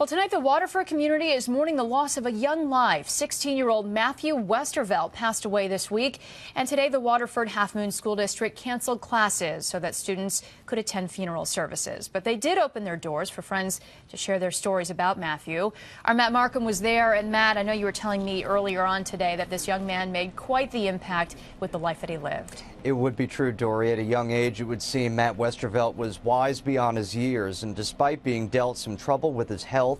Well, tonight the Waterford community is mourning the loss of a young life. 16-year-old Matthew Westervelt passed away this week, and today the Waterford-Halfmoon School District canceled classes so that students could attend funeral services. But they did open their doors for friends to share their stories about Matthew. Our Matt Markham was there, and Matt, I know you were telling me earlier on today that this young man made quite the impact with the life that he lived. It would be true, Dory. At a young age, it would seem Matt Westervelt was wise beyond his years, and despite being dealt some trouble with his health,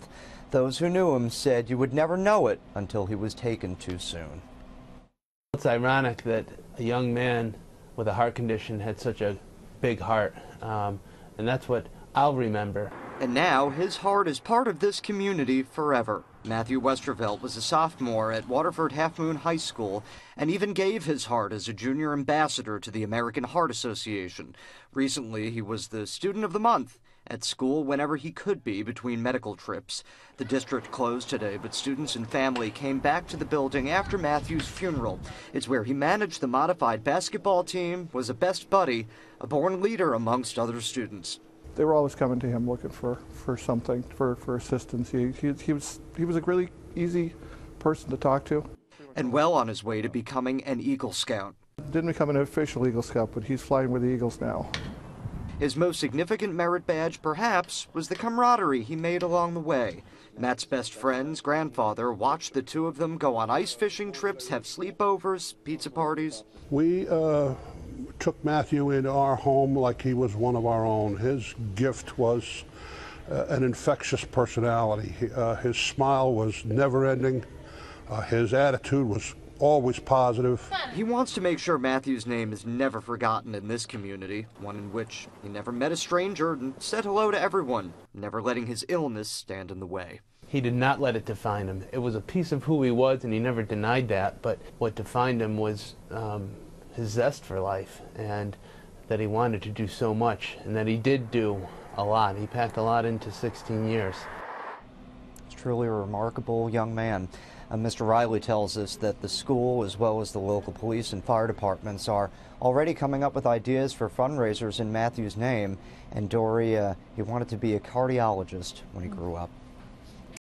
those who knew him said you would never know it until he was taken too soon. It's ironic that a young man with a heart condition had such a big heart, and that's what I'll remember. And now his heart is part of this community forever. Matthew Westervelt was a sophomore at Waterford-Halfmoon High School and even gave his heart as a junior ambassador to the American Heart Association. Recently, he was the Student of the Month at school whenever he could be between medical trips. The district closed today, but students and family came back to the building after Matthew's funeral. It's where he managed the modified basketball team, was a best buddy, a born leader amongst other students. They were always coming to him looking for something, for assistance. He was a really easy person to talk to. And well on his way to becoming an Eagle Scout. Didn't become an official Eagle Scout, but he's flying with the Eagles now. His most significant merit badge, perhaps, was the camaraderie he made along the way. Matt's best friend's grandfather watched the two of them go on ice fishing trips, have sleepovers, pizza parties. We took Matthew into our home like he was one of our own. His gift was an infectious personality. His smile was never-ending. His attitude was always positive. He wants to make sure Matthew's name is never forgotten in this community, one in which he never met a stranger and said hello to everyone, never letting his illness stand in the way. He did not let it define him. It was a piece of who he was, and he never denied that, but what defined him was his zest for life, and that he wanted to do so much, and that he did do a lot. He packed a lot into 16 years. It's truly a remarkable young man. Mr. Riley tells us that the school, as well as the local police and fire departments, are already coming up with ideas for fundraisers in Matthew's name. And Dory, he wanted to be a cardiologist when he grew up.